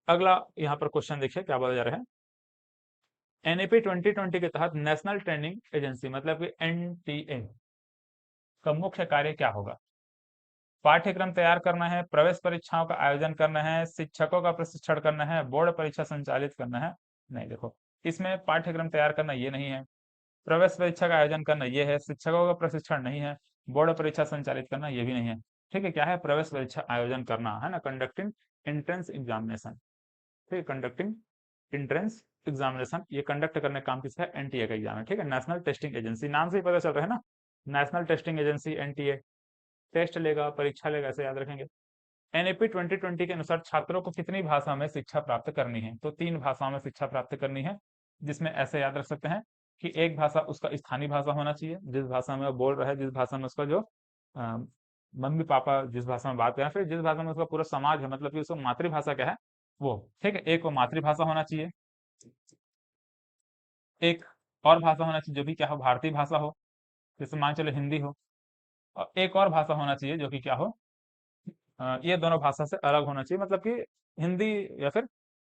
अगला यहाँ पर क्वेश्चन देखिए क्या बोला जा रहा है। एनईपी 2020 के तहत नेशनल ट्रेनिंग एजेंसी मतलब कि एनटीए का मुख्य कार्य क्या होगा? पाठ्यक्रम तैयार करना है, प्रवेश परीक्षाओं का आयोजन करना है, शिक्षकों का प्रशिक्षण करना है, बोर्ड परीक्षा संचालित करना है। नहीं, देखो इसमें पाठ्यक्रम तैयार करना ये नहीं है, प्रवेश परीक्षा का आयोजन करना ये है, शिक्षकों का प्रशिक्षण नहीं है, बोर्ड परीक्षा संचालित करना ये भी नहीं है। ठीक है, क्या है? प्रवेश परीक्षा आयोजन करना है ना, कंडक्टिंग एंट्रेंस एग्जामिनेशन। ठीक है, कंडक्टिंग एंट्रेंस एग्जामिनेशन, ये कंडक्ट करने का काम किसका है? एनटीए का एग्जाम है। ठीक है, नेशनल टेस्टिंग एजेंसी, नाम से ही पता चल रहा है ना, national testing agency NTA. Test लेगा, परीक्षा लेगा, ऐसे याद रखेंगे। एनईपी 2020 के अनुसार छात्रों को कितनी भाषा में शिक्षा प्राप्त करनी है? तो 3 भाषाओं में शिक्षा प्राप्त करनी है, जिसमें ऐसे याद रख सकते हैं कि एक भाषा उसका स्थानीय भाषा होना चाहिए, जिस भाषा में वो बोल रहा है, जिस भाषा में उसका जो मम्मी पापा जिस भाषा में बात कर रहे हैं, फिर जिस भाषा में उसका पूरा समाज है, मतलब कि उसका मातृभाषा क्या है वो। ठीक है, एक वो मातृभाषा होना चाहिए, एक और भाषा होना चाहिए जो कि क्या हो? भारतीय भाषा हो, जैसे मान चलो हिंदी हो। और एक और भाषा होना चाहिए जो कि क्या हो? ये दोनों भाषा से अलग होना चाहिए, मतलब कि हिंदी या फिर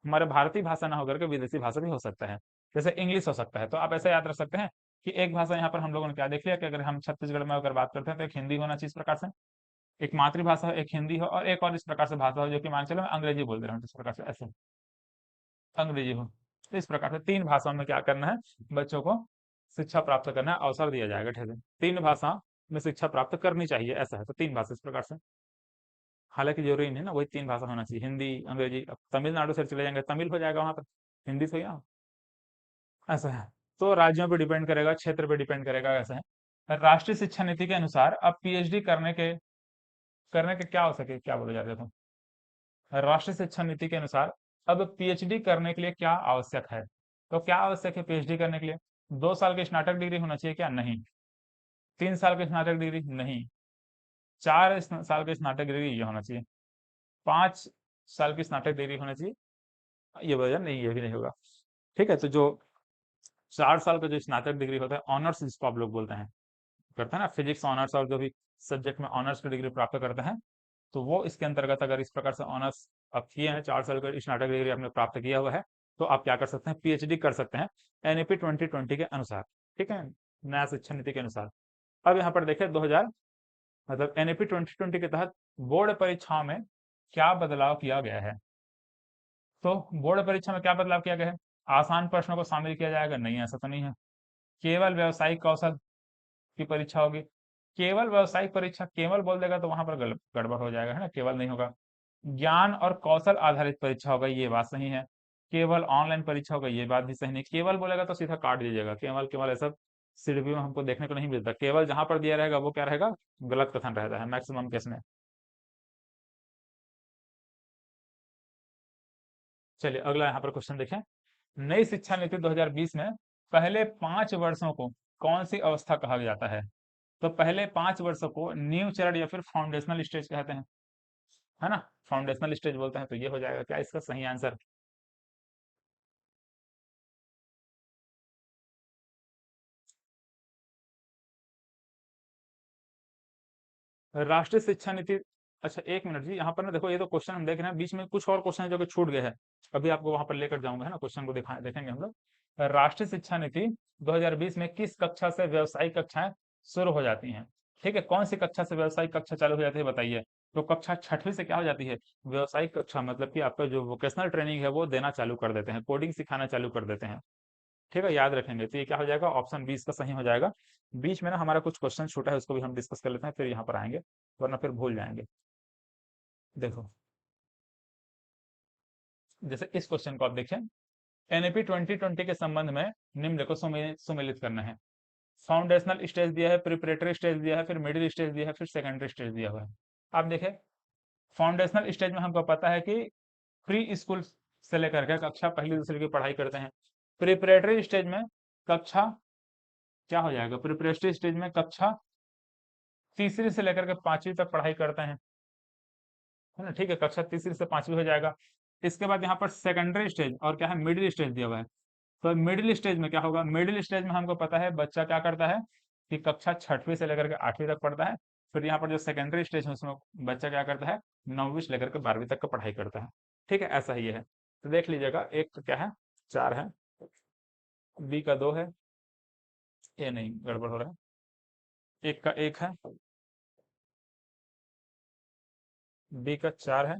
हमारे भारतीय भाषा ना होकर के विदेशी भाषा भी हो सकता है, जैसे इंग्लिश हो सकता है। तो आप ऐसे याद रख सकते हैं कि एक भाषा यहाँ पर हम लोगों ने क्या देख लिया कि अगर हम छत्तीसगढ़ में अगर बात करते हैं तो एक हिंदी होना चाहिए इस प्रकार से, एक मातृभाषा हो, एक हिंदी हो, और एक और इस प्रकार से भाषा हो जो कि मान चलो मैं अंग्रेजी बोल दे रहा हूँ इस प्रकार से, ऐसे अंग्रेजी हो। तो इस प्रकार से 3 भाषाओं में क्या करना है? बच्चों को शिक्षा प्राप्त करना है, अवसर दिया जाएगा। ठीक है, 3 भाषा में शिक्षा प्राप्त करनी चाहिए, ऐसा है। तो 3 भाषा इस प्रकार से, हालांकि जरूरी नहीं है ना वही 3 भाषा होना चाहिए, हिंदी अंग्रेजी। अब तमिलनाडु से चले जाएंगे, तमिल हो जाएगा वहां पर, हिंदी से क्या, ऐसा है। तो राज्यों पे डिपेंड करेगा, क्षेत्र पे डिपेंड करेगा, ऐसा है। राष्ट्रीय शिक्षा नीति के अनुसार अब पीएचडी करने के क्या हो सके, क्या बोला जाता था? राष्ट्रीय शिक्षा नीति के अनुसार अब पीएचडी करने के लिए क्या आवश्यक है? तो क्या आवश्यक है पीएचडी करने के लिए? 2 साल की स्नातक डिग्री होना चाहिए क्या? नहीं। 3 साल की स्नातक डिग्री? नहीं। 4 साल की स्नातक डिग्री ये होना चाहिए। 5 साल की स्नातक डिग्री होना चाहिए, ये वजह नहीं, ये भी नहीं होगा। ठीक है, तो जो 4 साल का जो स्नातक डिग्री होता है, ऑनर्स जिसको आप लोग बोलते हैं, करते हैं ना, फिजिक्स ऑनर्स और जो भी सब्जेक्ट में ऑनर्स की डिग्री प्राप्त करते हैं, तो वो इसके अंतर्गत अगर इस प्रकार से ऑनर्स आप किए हैं, 4 साल का स्नातक डिग्री आपने प्राप्त किया हुआ है, तो आप क्या कर सकते हैं? पीएचडी कर सकते हैं, एनईपी 2020 के अनुसार। ठीक है, नया शिक्षा नीति के अनुसार। अब यहाँ पर देखिए 2000 मतलब एनईपी 2020 के तहत बोर्ड परीक्षाओं में क्या बदलाव किया गया है? तो बोर्ड परीक्षा में क्या बदलाव किया गया है? आसान प्रश्नों को शामिल किया जाएगा? नहीं, ऐसा तो नहीं है। केवल व्यावसायिक कौशल की परीक्षा होगी। केवल व्यावसायिक परीक्षा, केवल बोल देगा तो वहां पर गड़बड़ हो जाएगा, है ना, केवल नहीं होगा। ज्ञान और कौशल आधारित परीक्षा होगा, ये बात सही है। केवल ऑनलाइन परीक्षा होगा, ये बात भी सही नहीं। केवल बोलेगा तो सीधा काट दीजिएगा, केवल केवल ऐसा सीडीपी में हमको देखने को नहीं मिलता। केवल जहां पर दिया रहेगा वो क्या रहेगा? गलत कथन रहता है मैक्सिमम केस में। चलिए अगला यहाँ पर क्वेश्चन देखें। नई शिक्षा नीति 2020 में पहले 5 वर्षों को कौन सी अवस्था कहा जाता है? तो पहले 5 वर्षों को नींव चरण या फिर फाउंडेशनल स्टेज कहते हैं, है ना, फाउंडेशनल स्टेज बोलते हैं। तो ये हो जाएगा क्या इसका सही आंसर? राष्ट्रीय शिक्षा नीति। अच्छा एक मिनट जी, यहाँ पर ना देखो, ये तो क्वेश्चन हम देख रहे हैं, बीच में कुछ और क्वेश्चन है जो कि छूट गए हैं। अभी आपको वहां पर लेकर जाऊंगा, है ना, क्वेश्चन को देखेंगे हम लोग। राष्ट्रीय शिक्षा नीति 2020 में किस कक्षा से व्यावसायिक कक्षाएं शुरू हो जाती हैं? ठीक है, कौन सी कक्षा से व्यावसायिक कक्षा चालू हो जाती है बताइए? तो कक्षा 6वीं से क्या हो जाती है? व्यावसायिक कक्षा, मतलब कि आपका जो वोकेशनल ट्रेनिंग है वो देना चालू कर देते हैं, कोडिंग सिखाना चालू कर देते हैं। ठीक है, याद रखेंगे। तो ये क्या हो जाएगा? ऑप्शन 20 का सही हो जाएगा। बीच में ना हमारा कुछ क्वेश्चन छूटा है, उसको भी हम डिस्कस कर लेते हैं, फिर यहाँ पर आएंगे, वरना फिर भूल जाएंगे। देखो, जैसे इस क्वेश्चन को आप देखें, एनईपी 2020 के संबंध में निम्न को सुमेलित करना है। फाउंडेशनल स्टेज दिया है, प्रिपरेटरी स्टेज दिया है, फिर मिडिल स्टेज दिया है, फिर सेकेंडरी स्टेज दिया हुआ है। आप देखें, फाउंडेशनल स्टेज में हमको पता है कि प्री स्कूल से लेकर के कक्षा पहली दूसरी की पढ़ाई करते हैं। प्रिपरेटरी स्टेज में कक्षा क्या हो जाएगा? प्रिपरेटरी स्टेज में कक्षा तीसरी से लेकर के 5वीं तक पढ़ाई करते हैं, है ना। ठीक है, कक्षा तीसरी से 5वीं हो जाएगा। इसके बाद यहाँ पर सेकेंडरी स्टेज और क्या है? मिडिल स्टेज दिया हुआ है। तो मिडिल स्टेज में क्या होगा? मिडिल स्टेज में हमको पता है बच्चा क्या करता है कि कक्षा 6वीं से लेकर के 8वीं तक पढ़ता है। फिर यहाँ पर जो सेकेंडरी स्टेज है उसमें बच्चा क्या करता है? 9वीं से लेकर के 12वीं तक का पढ़ाई करता है। ठीक है, ऐसा ही है। तो देख लीजिएगा, एक का क्या है, 4 है, बी का 2 है, ये नहीं गड़बड़ हो रहा है, एक का 1 है, बी का 4 है,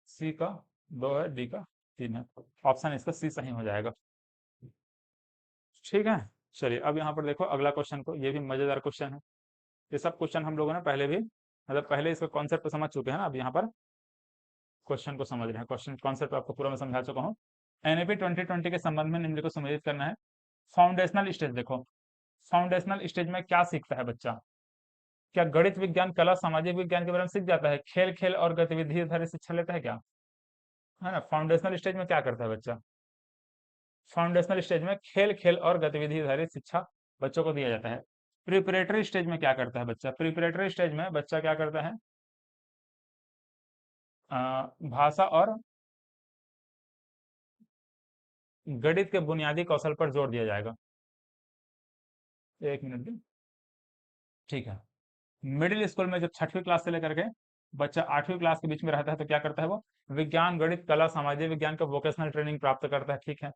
सी का 2 है, डी का 3 है। ऑप्शन इसका सी सही हो जाएगा। ठीक है, चलिए अब यहाँ पर देखो अगला क्वेश्चन को, ये भी मजेदार क्वेश्चन है। ये सब क्वेश्चन हम लोगों ने पहले भी, मतलब पहले इसका कॉन्सेप्ट समझ चुके हैं ना, अब यहाँ पर क्वेश्चन को समझ रहे हैं। क्वेश्चन कॉन्सेप्ट आपको पूरा मैं समझा चुका हूँ। एनईपी 2020 के संबंध में निम्न को सुमेलित करना है। फाउंडेशनल स्टेज देखो, फाउंडेशनल स्टेज में क्या सीखता है बच्चा? क्या गणित, विज्ञान, कला, सामाजिक विज्ञान के बारे में सीख जाता है? खेल खेल और गतिविधि आधारित शिक्षा लेता है क्या? है ना, फाउंडेशनल स्टेज में क्या करता है बच्चा? फाउंडेशनल स्टेज में खेल खेल और गतिविधि आधारित शिक्षा बच्चों को दिया जाता है। प्रिपरेटरी स्टेज में क्या करता है बच्चा? प्रिपरेटरी स्टेज में बच्चा क्या करता है? भाषा और गणित के बुनियादी कौशल पर जोर दिया जाएगा। एक मिनट, ठीक है। मिडिल स्कूल में जब 6वीं क्लास से लेकर के बच्चा 8वीं क्लास के बीच में रहता है तो क्या करता है वो? विज्ञान, गणित, कला, सामाजिक विज्ञान का वोकेशनल ट्रेनिंग प्राप्त करता है, ठीक है।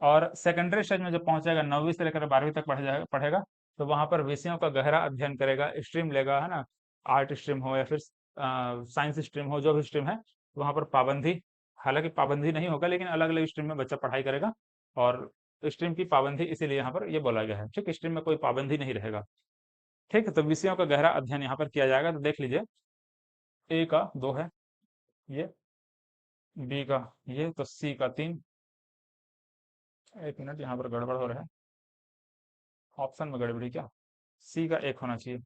और सेकेंडरी स्टेज में जब पहुंचेगा, 9वीं से लेकर 12वीं तक पढ़ेगा, तो वहां पर विषयों का गहरा अध्ययन करेगा, स्ट्रीम लेगा, है ना, आर्ट स्ट्रीम हो या फिर साइंस स्ट्रीम हो, जो भी स्ट्रीम है वहां पर पाबंदी, हालांकि पाबंदी नहीं होगा, लेकिन अलग अलग स्ट्रीम में बच्चा पढ़ाई करेगा। और स्ट्रीम की पाबंदी इसीलिए यहाँ पर ये बोला गया है, ठीक, स्ट्रीम में कोई पाबंदी नहीं रहेगा। ठीक है, तो विषयों का गहरा अध्ययन यहाँ पर किया जाएगा। तो देख लीजिए, ए का 2 है, ये बी का, ये तो सी का 3। एक मिनट, यहाँ पर गड़बड़ हो रहा है, ऑप्शन में गड़बड़ी क्या? सी का 1 होना चाहिए,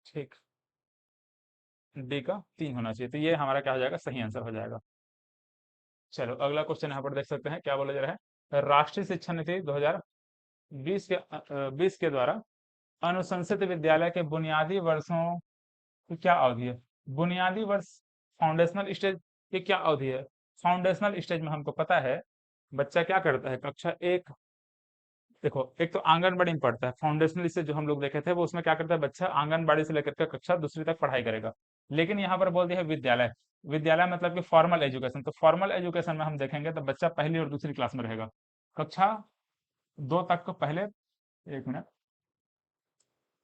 ठीक, डी का 3 होना चाहिए, तो ये हमारा क्या हो जाएगा, सही आंसर हो जाएगा। चलो अगला क्वेश्चन यहाँ पर देख सकते हैं, क्या बोला जा रहा है? राष्ट्रीय शिक्षा नीति 2020 के 20 के द्वारा अनुशंसित विद्यालय के बुनियादी वर्षों की क्या अवधि है? बुनियादी वर्ष, फाउंडेशनल स्टेज की क्या अवधि है? फाउंडेशनल स्टेज में हमको पता है बच्चा क्या करता है, कक्षा 1, देखो एक तो आंगनबाड़ी में पढ़ता है, फाउंडेशनल से जो हम लोग देखे थे वो, उसमें क्या करता है बच्चा, आंगनबाड़ी से लेकर के कक्षा 2री तक पढ़ाई करेगा। लेकिन यहाँ पर बोल दिया है विद्यालय, विद्यालय मतलब कि फॉर्मल एजुकेशन, तो फॉर्मल एजुकेशन में हम देखेंगे तो बच्चा 1ली और 2री क्लास में रहेगा। कक्षा 2 तक को पहले, एक मिनट,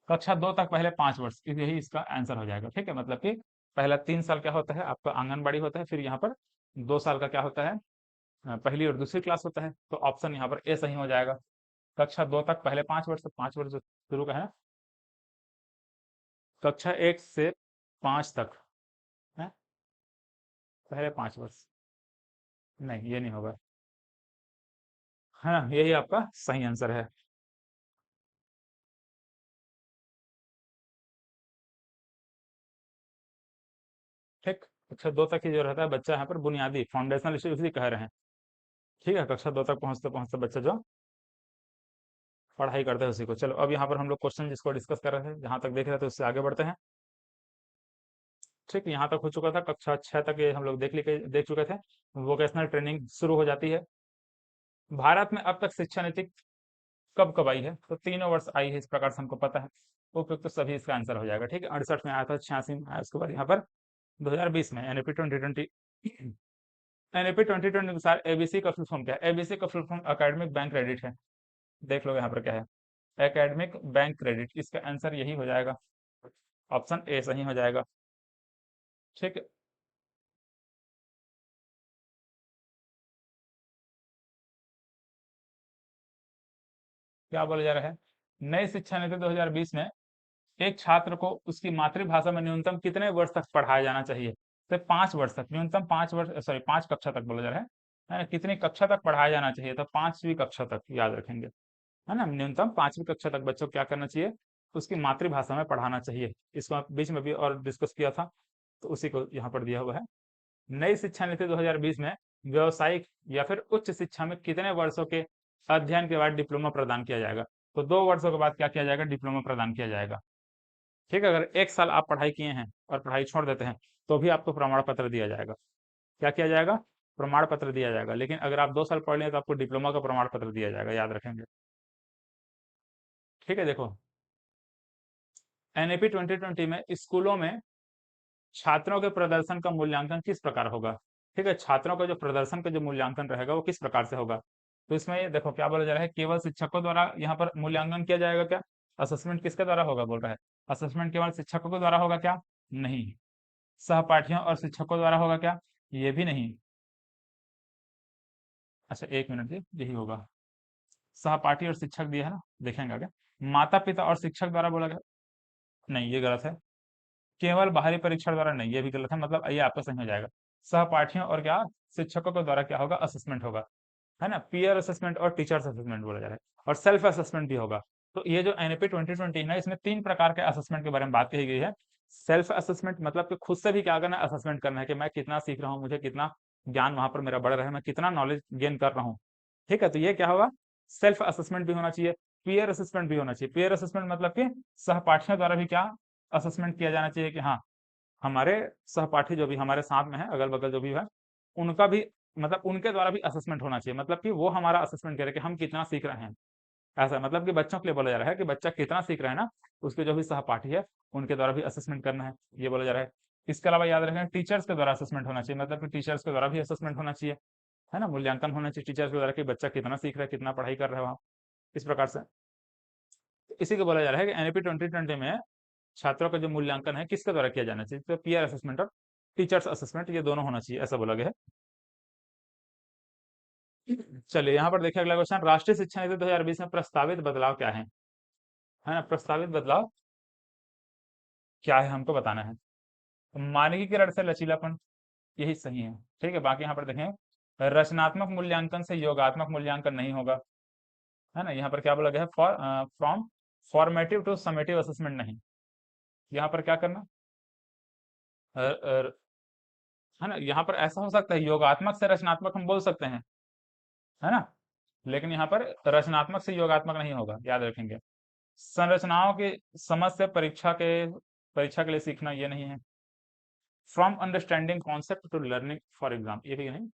कक्षा 2 तक पहले 5 वर्ष, यही इसका आंसर हो जाएगा। ठीक है, मतलब कि पहला 3 साल क्या होता है आपका, आंगनबाड़ी होता है, फिर यहाँ पर 2 साल का क्या होता है, 1ली और 2री क्लास होता है। तो ऑप्शन यहाँ पर ए सही हो जाएगा। कक्षा 2 तक पहले 5 वर्ष, तो 5 वर्ष जो शुरू का है, कक्षा 1 से 5 तक है, पहले 5 वर्ष, नहीं ये नहीं होगा। हाँ, यही आपका सही आंसर है। ठीक, कक्षा 2 तक ही जो रहता है बच्चा, यहाँ पर बुनियादी फाउंडेशनल स्टेज इसलिए कह रहे हैं। ठीक है, कक्षा 2 तक पहुंचते पहुंचते बच्चा जो पढ़ाई करता है उसी को। चलो अब यहाँ पर हम लोग क्वेश्चन जिसको डिस्कस कर रहे थे, जहां तक देख रहे थे उससे आगे बढ़ते हैं। ठीक, यहाँ तक हो चुका था, कक्षा 6 तक ये हम लोग देख चुके थे। वोकेशनल ट्रेनिंग शुरू हो जाती है। भारत में अब तक शिक्षा नीति कब कब आई है? तो 3 वर्ष आई है, इस प्रकार से हमको पता है। उपयुक्त तो सभी इसका आंसर हो जाएगा। ठीक है, 68 में आया था, 86 में आया, उसके बाद यहाँ पर 2020 में एनईपी 2020, एनईपी 2020 के अनुसार एबीसी का फुल फॉर्म क्या है? एबीसी का full form academic bank credit है। देख लो यहाँ पर क्या है, एकेडमिक बैंक क्रेडिट, इसका आंसर यही हो जाएगा, ऑप्शन ए सही हो जाएगा। ठीक है, क्या बोला जा रहा है? नई शिक्षा नीति 2020 में एक छात्र को उसकी मातृभाषा में न्यूनतम कितने वर्ष तक पढ़ाया जाना चाहिए? तो 5 वर्ष तक, न्यूनतम 5 वर्ष, सॉरी 5 कक्षा तक बोला जा रहा है ना? कितनी कक्षा तक पढ़ाया जाना चाहिए? तो 5वीं कक्षा तक, याद रखेंगे, है ना, न्यूनतम 5वीं कक्षा तक बच्चों को क्या करना चाहिए, उसकी मातृभाषा में पढ़ाना चाहिए। इसको आप बीच में भी और डिस्कस किया था, तो उसी को यहाँ पर दिया हुआ है। नई शिक्षा नीति 2020 में व्यवसायिक या फिर उच्च शिक्षा में कितने वर्षों के अध्ययन के बाद डिप्लोमा प्रदान किया जाएगा? तो 2 वर्षों के बाद क्या किया जाएगा, डिप्लोमा प्रदान किया जाएगा। ठीक है, अगर 1 साल आप पढ़ाई किए हैं और पढ़ाई छोड़ देते हैं तो भी आपको प्रमाण पत्र दिया जाएगा। क्या किया जाएगा? प्रमाण पत्र दिया जाएगा। लेकिन अगर आप 2 साल पढ़ लें तो आपको डिप्लोमा का प्रमाण पत्र दिया जाएगा, याद रखेंगे। ठीक है, देखो एनएपी 2020 में स्कूलों में छात्रों के प्रदर्शन का मूल्यांकन किस प्रकार होगा? ठीक है, छात्रों का जो प्रदर्शन का जो मूल्यांकन रहेगा वो किस प्रकार से होगा? तो इसमें ये देखो क्या बोला जा रहा है, केवल शिक्षकों द्वारा यहाँ पर मूल्यांकन किया जाएगा क्या? असेसमेंट किसके द्वारा होगा बोल रहा है? असेसमेंट केवल शिक्षकों के द्वारा होगा क्या? नहीं। सहपाठियों और शिक्षकों द्वारा होगा क्या? ये भी नहीं। अच्छा एक मिनट जी, यही होगा। सहपाठी और शिक्षक दिया है ना, देखेंगे आगे। माता पिता और शिक्षक द्वारा बोला गया, नहीं ये गलत है। केवल बाहरी परीक्षण द्वारा, नहीं ये भी गलत है, मतलब ये आपका सही हो जाएगा। सहपाठियों और क्या, शिक्षकों के द्वारा क्या होगा? असेसमेंट होगा, है ना। पीयर असेसमेंट और टीचर्स असेसमेंट बोला जा रहा है, और सेल्फ असेसमेंट भी होगा। तो ये जो एनईपी 2020 है, इसमें 3 प्रकार के असेसमेंट के बारे में बात कही गई है। सेल्फ असेसमेंट मतलब कि खुद से भी क्या करना है, असेसमेंट करना है कि मैं कितना सीख रहा हूँ, मुझे कितना ज्ञान वहां पर मेरा बढ़ रहा है, मैं कितना नॉलेज गेन कर रहा हूँ। ठीक है, तो ये क्या होगा? सेल्फ असेसमेंट भी होना चाहिए, पीयर असेसमेंट भी होना चाहिए। पीयर असेसमेंट मतलब कि सहपाठियों द्वारा भी क्या असेसमेंट किया जाना चाहिए कि हाँ, हमारे सहपाठी जो भी हमारे साथ में है, अगल बगल जो भी है, उनका भी मतलब उनके द्वारा भी असेसमेंट होना चाहिए, मतलब कि वो हमारा असेसमेंट करे कि हम कितना सीख रहे हैं। ऐसा मतलब कि बच्चों के लिए बोला जा रहा है कि बच्चा कितना सीख रहा है ना, उसके जो भी सहपाठी है उनके द्वारा भी असेसमेंट करना है, ये बोला जा रहा है। इसके अलावा याद रखें, टीचर्स के द्वारा असेसमेंट होना चाहिए, मतलब कि टीचर्स के द्वारा भी असेसमेंट होना चाहिए, है ना। मूल्यांकन होना चाहिए टीचर्स के द्वारा कि बच्चा कितना सीख रहा है, कितना पढ़ाई कर रहा है वहाँ, इस प्रकार से। इसी को बोला जा रहा है कि एनईपी 2020 में छात्रों का जो मूल्यांकन है किसके द्वारा किया जाना चाहिए, तो पीयर असेसमेंट और टीचर्स असेसमेंट, ये दोनों होना चाहिए, ऐसा बोला गया है। चलिए यहाँ पर देखिए अगला क्वेश्चन, राष्ट्रीय शिक्षा नीति 2020 में प्रस्तावित बदलाव क्या है ना। प्रस्तावित बदलाव क्या है हमको बताना है। तो मानकीकरण से लचीलापन, यही सही है। ठीक है, बाकी यहाँ पर देखें, रचनात्मक मूल्यांकन से योगात्मक मूल्यांकन नहीं होगा, है ना। यहाँ पर क्या बोला गया है, from formative to summative assessment नहीं। यहाँ पर क्या करना, अ, अ, है ना। यहाँ पर ऐसा हो सकता है योगात्मक से रचनात्मक हम बोल सकते हैं, है ना, लेकिन यहाँ पर रचनात्मक से योगात्मक नहीं होगा, याद रखेंगे। संरचनाओं की समझ से परीक्षा के लिए सीखना, ये नहीं है। From understanding concept to learning for exam, ये भी नहीं,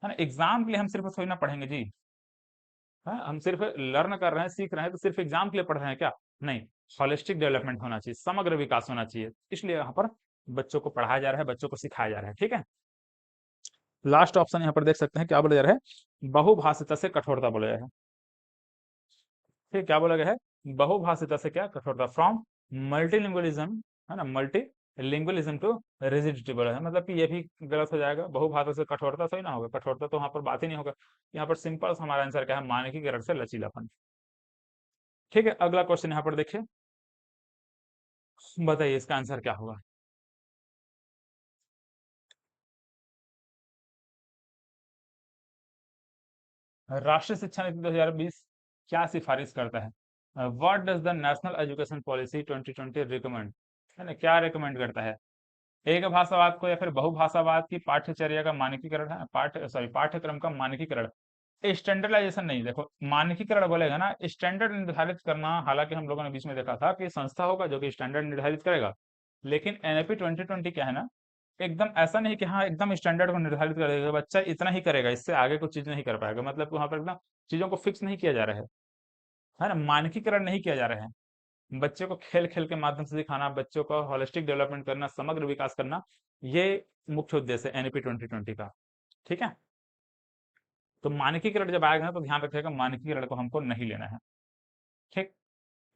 है ना। एग्जाम के लिए हम सिर्फ थोड़ी ना पढ़ेंगे जी, है, हम सिर्फ लर्न कर रहे हैं, सीख रहे हैं, तो सिर्फ एग्जाम के लिए पढ़ रहे हैं क्या? नहीं। हॉलिस्टिक डेवलपमेंट होना चाहिए, समग्र विकास होना चाहिए, इसलिए यहाँ पर बच्चों को पढ़ाया जा रहा है, बच्चों को सिखाया जा रहा है। ठीक है, लास्ट ऑप्शन यहाँ पर देख सकते हैं, क्या बोला जा रहा है, बहुभाषिता से कठोरता बोला गया है। ठीक, क्या बोला गया है, बहुभाषिता से क्या कठोरता, फ्रॉम मल्टीलिंगुअलिज्म, है ना, मल्टी लिंगुअलिज्म टू रिजिडिटी बोला है, मतलब कि ये भी गलत हो जाएगा। बहुभाषा से कठोरता सही ना होगा, कठोरता तो वहां पर बात ही नहीं होगा। यहाँ पर सिंपल हमारा आंसर क्या है, मानकीकरण से लचीलापन। ठीक है, अगला क्वेश्चन यहाँ पर देखिए, बताइए इसका आंसर क्या होगा। राष्ट्रीय शिक्षा नीति 2020 क्या सिफारिश करता है? What does the national education policy 2020 recommend, है ना, क्या रिकमेंड करता है? एक भाषावाद को या फिर बहुभाषावाद की पाठ्यचर्या का मानकीकरण है, पाठ्यक्रम का मानकीकरण, स्टैंडर्डाइजेशन नहीं। देखो मानकीकरण बोलेगा ना, स्टैंडर्ड निर्धारित करना, हालांकि हम लोगों ने बीच में देखा था कि संस्था होगा जो कि स्टैंडर्ड निर्धारित करेगा, लेकिन एनएपी 2020 क्या है ना, एकदम ऐसा नहीं कि हाँ एकदम स्टैंडर्ड को निर्धारित कर देगा, बच्चा इतना ही करेगा, इससे आगे कुछ चीज नहीं कर पाएगा, मतलब कि वहां पर एकदम चीजों को फिक्स नहीं किया जा रहा है ना, मानकीकरण नहीं किया जा रहा है। बच्चे को खेल खेल के माध्यम से सिखाना, बच्चों का होलिस्टिक डेवलपमेंट करना, समग्र विकास करना, ये मुख्य उद्देश्य है एनईपी 2020 का। ठीक है, तो मानकीकरण जब आएगा ना तो ध्यान रखिएगा, मानकीकरण को हमको नहीं लेना है। ठीक,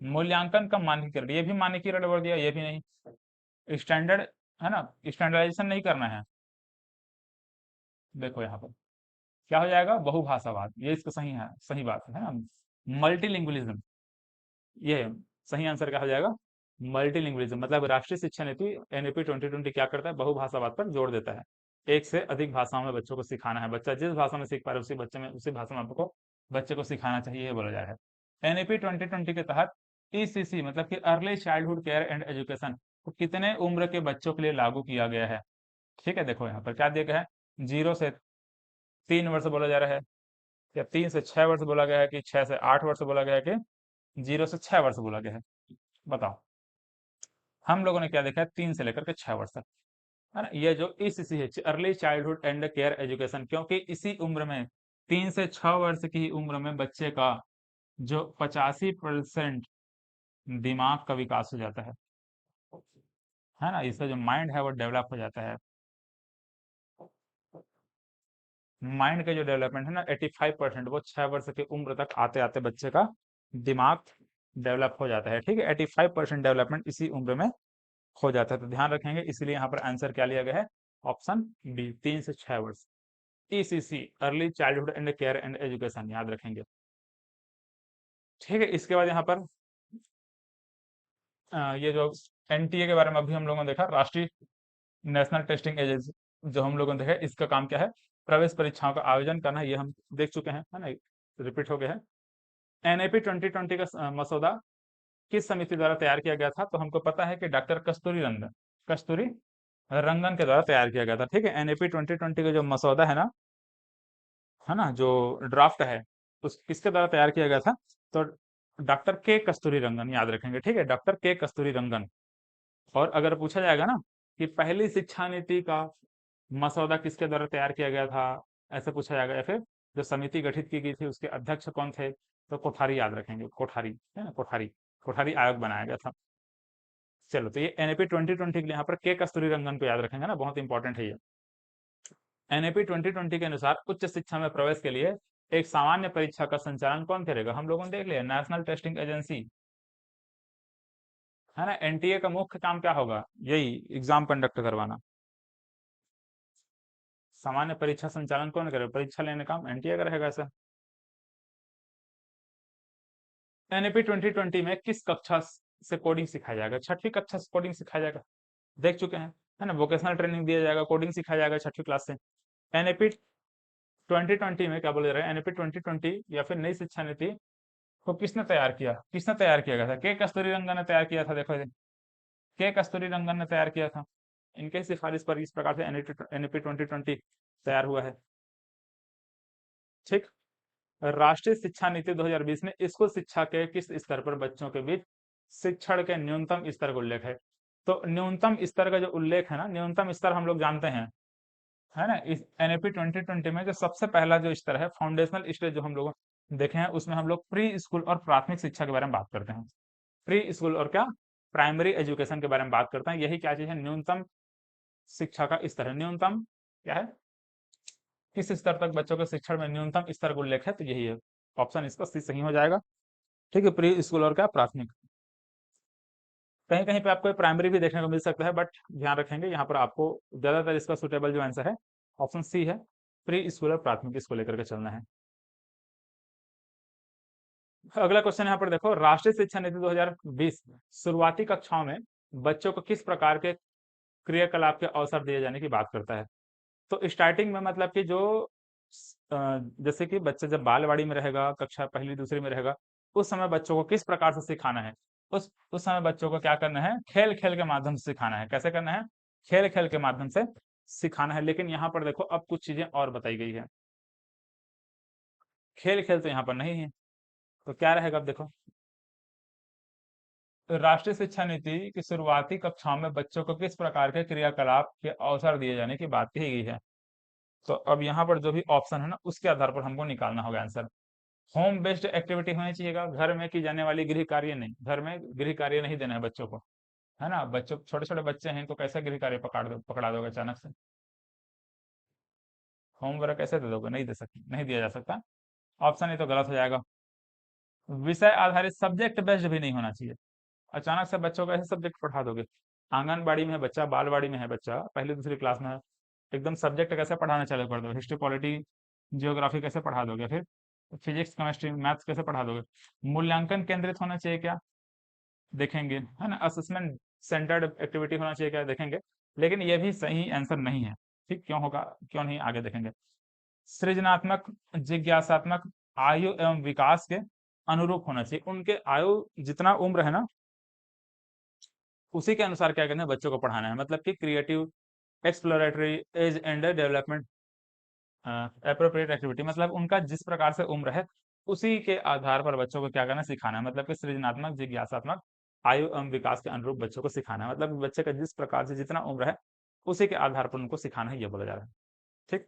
मूल्यांकन का मानकीकरण, ये भी मानकीकरण बोल दिया, ये भी नहीं। स्टैंडर्ड, है ना, स्टैंडर्डाइजेशन नहीं करना है। देखो यहाँ पर क्या हो जाएगा, बहुभाषावाद, ये इसका सही है, सही बात है ना। मल्टीलिंगुअलिज्म, ये सही आंसर क्या हो जाएगा, मल्टीलिंगुअलिज्म, मतलब राष्ट्रीय शिक्षा नीति एनईपी 2020 क्या करता है, बहुभाषावाद पर जोर देता है। एक से अधिक भाषाओं में बच्चों को सिखाना है, बच्चा जिस भाषा में सीख पा रहे उसी बच्चे में उसी भाषा में आपको बच्चे को सिखाना चाहिए, ये बोला जा रहा है। एनईपी 2020 के तहत ईसीसी मतलब कि early childhood care and education को कितने उम्र के बच्चों के लिए लागू किया गया है? ठीक है, देखो यहाँ पर क्या दिया गया है, 0 से 3 वर्ष बोला जा रहा है, या 3 से 6 वर्ष बोला गया है, कि 6 से 8 वर्ष बोला गया है, कि 0 से 6 वर्ष बोला गया है? बताओ, हम लोगों ने क्या देखा है, 3 से लेकर के 6 वर्ष तक, है ना। ये जो ईसीसी है, early childhood and care education, क्योंकि इसी उम्र में 3 से 6 वर्ष की उम्र में बच्चे का जो 85% दिमाग का विकास हो जाता है ना, इसका जो माइंड है वो डेवलप हो जाता है। माइंड का जो डेवलपमेंट है ना 85% वो 6 वर्ष की उम्र तक आते आते बच्चे का दिमाग डेवलप हो जाता है। ठीक है, 85% डेवलपमेंट इसी उम्र में हो जाता है, तो ध्यान रखेंगे। इसलिए यहाँ पर आंसर क्या लिया गया है, ऑप्शन बी, 3 से 6 वर्ष। ECC, early childhood and care and education, याद रखेंगे। ठीक है, इसके बाद यहाँ पर ये जो एनटीए के बारे में अभी हम लोगों ने देखा, राष्ट्रीय नेशनल टेस्टिंग एजेंसी, जो हम लोगों ने देखा, इसका काम क्या है, प्रवेश परीक्षाओं का आयोजन करना, ये हम देख चुके हैं, है ना, रिपीट हो गया है। एनएपी 2020 का मसौदा किस समिति द्वारा तैयार किया गया था, तो हमको पता है कि डॉक्टर कस्तूरी रंगन के द्वारा तैयार किया गया था। ठीक है, एनएपी 2020 का जो मसौदा है ना, जो ड्राफ्ट है, उस किसके द्वारा तैयार किया गया था, तो डॉक्टर के कस्तूरी रंगन, याद रखेंगे। ठीक है, डॉक्टर के कस्तूरी रंगन। और अगर पूछा जाएगा ना कि पहली शिक्षा नीति का मसौदा किसके द्वारा तैयार किया गया था, ऐसे पूछा जाएगा, या फिर जो समिति गठित की गई थी उसके अध्यक्ष कौन थे, तो कोठारी, याद रखेंगे, कोठारी, है ना, कोठारी, कोठारी आयोग बनाया गया था। चलो, तो ये एनएपी 2020 के लिए यहाँ पर के कस्तूरी रंगन को याद रखेंगे ना, बहुत इंपॉर्टेंट है ये। एनएपी 2020 के अनुसार उच्च शिक्षा में प्रवेश के लिए एक सामान्य परीक्षा का संचालन कौन करेगा, हम लोगों ने देख लिया, नेशनल टेस्टिंग एजेंसी, है ना। एनटीए का मुख्य काम क्या होगा, यही एग्जाम कंडक्ट करवाना। सामान्य परीक्षा संचालन कौन करेगा, परीक्षा लेने का काम एनटीए का रहेगा ऐसा। एनएपी 2020 में किस कक्षा से कोडिंग सिखाया जाएगा, 6वीं कक्षा से कोडिंग सिखाया जाएगा, देख चुके हैं, है ना, वोकेशनल ट्रेनिंग दिया जाएगा, कोडिंग सिखाया जाएगा 6वीं क्लास से। एनएपी 2020 में क्या बोले जा रहे हैं, एनएपी 2020 या फिर नई शिक्षा नीति को किसने तैयार किया गया था, के कस्तूरी रंगन ने तैयार किया था, देखो के कस्तूरी रंगन ने तैयार किया था। इनके सिफारिश पर इस प्रकार से एनईपी 2020 तैयार हुआ है। ठीक, राष्ट्रीय शिक्षा नीति 2020 में स्कूल शिक्षा के किस स्तर पर बच्चों के बीच शिक्षण के न्यूनतम स्तर का उल्लेख है, तो न्यूनतम स्तर का जो उल्लेख है ना, न्यूनतम स्तर हम लोग जानते हैं, है ना, इस एनईपी 2020 में जो सबसे पहला जो स्तर है, फाउंडेशनल स्टेज जो हम लोग देखे हैं, उसमें हम लोग प्री स्कूल और प्राथमिक शिक्षा के बारे में बात करते हैं। प्री स्कूल और क्या, प्राइमरी एजुकेशन के बारे में बात करते हैं। यही क्या चीज है, न्यूनतम शिक्षा का स्तर है। न्यूनतम क्या है, किस स्तर तक बच्चों के शिक्षण में न्यूनतम स्तर का उल्लेख है, तो यही है, ऑप्शन इसका सी सही हो जाएगा। ठीक है, प्री स्कूल और क्या, प्राथमिक। कहीं कहीं पे आपको प्राइमरी भी देखने को मिल सकता है, बट ध्यान रखेंगे यहाँ पर आपको ज्यादातर इसका सुटेबल जो आंसर है ऑप्शन सी है, प्री स्कूल और प्राथमिक, इसको लेकर के चलना है। अगला क्वेश्चन यहाँ पर देखो, राष्ट्रीय शिक्षा नीति 2020 शुरुआती कक्षाओं में बच्चों को किस प्रकार के क्रियाकलाप के अवसर दिए जाने की बात करता है, तो स्टार्टिंग में मतलब कि जो जैसे कि बच्चा जब बालवाड़ी में रहेगा, कक्षा पहली दूसरी में रहेगा, उस समय बच्चों को किस प्रकार से सिखाना है, उस समय बच्चों को क्या करना है, खेल खेल के माध्यम से सिखाना है। कैसे करना है, खेल खेल के माध्यम से सिखाना है। लेकिन यहाँ पर देखो अब कुछ चीजें और बताई गई है, खेल खेल तो यहाँ पर नहीं है, तो क्या रहेगा, अब देखो, राष्ट्रीय शिक्षा नीति की शुरुआती कक्षाओं में बच्चों को किस प्रकार के क्रियाकलाप के अवसर दिए जाने की बात कही गई है, तो अब यहाँ पर जो भी ऑप्शन है ना, उसके आधार पर हमको निकालना होगा आंसर। होम बेस्ड एक्टिविटी होनी चाहिएगा, घर में की जाने वाली गृह कार्य नहीं, घर में गृह कार्य नहीं देना है बच्चों को, है ना, बच्चों, छोटे छोटे बच्चे हैं, तो कैसे गृह कार्य पकड़ा दोगे अचानक से, होमवर्क कैसे दे दोगे, नहीं दे सकते, नहीं दिया जा सकता। ऑप्शन ये तो गलत हो जाएगा। विषय आधारित सब्जेक्ट बेस्ड भी नहीं होना चाहिए, अचानक से बच्चों को ऐसे सब्जेक्ट पढ़ा दोगे, आंगनबाड़ी में है बच्चा, बालवाड़ी में है बच्चा, पहली दूसरी क्लास में है, एकदम सब्जेक्ट कैसे पढ़ाना चालू कर दोगे, हिस्ट्री पॉलिटी जियोग्राफी कैसे पढ़ा दोगे, फिर फिजिक्स केमिस्ट्री मैथ्स कैसे पढ़ा दोगे। मूल्यांकन केंद्रित होना चाहिए क्या, देखेंगे, है ना, असेसमेंट सेंटर्ड एक्टिविटी होना चाहिए क्या, देखेंगे। लेकिन ये भी सही आंसर नहीं है। ठीक, क्यों होगा, क्यों नहीं, आगे देखेंगे। सृजनात्मक, जिज्ञासात्मक आयु एवं विकास के अनुरूप होना चाहिए, उनके आयु जितना उम्र है ना, उसी के अनुसार क्या करना है, बच्चों को पढ़ाना है। मतलब कि creative, exploratory, age and development appropriate activity, मतलब उनका जिस प्रकार से उम्र है उसी के आधार पर बच्चों को क्या करना है, सिखाना है। मतलब कि सृजनात्मक, जिज्ञासात्मक आयु एवं विकास के अनुरूप बच्चों को सिखाना है, मतलब बच्चे का जिस प्रकार से जितना उम्र है उसी के आधार पर उनको सिखाना है, ये बोला जा रहा है। ठीक,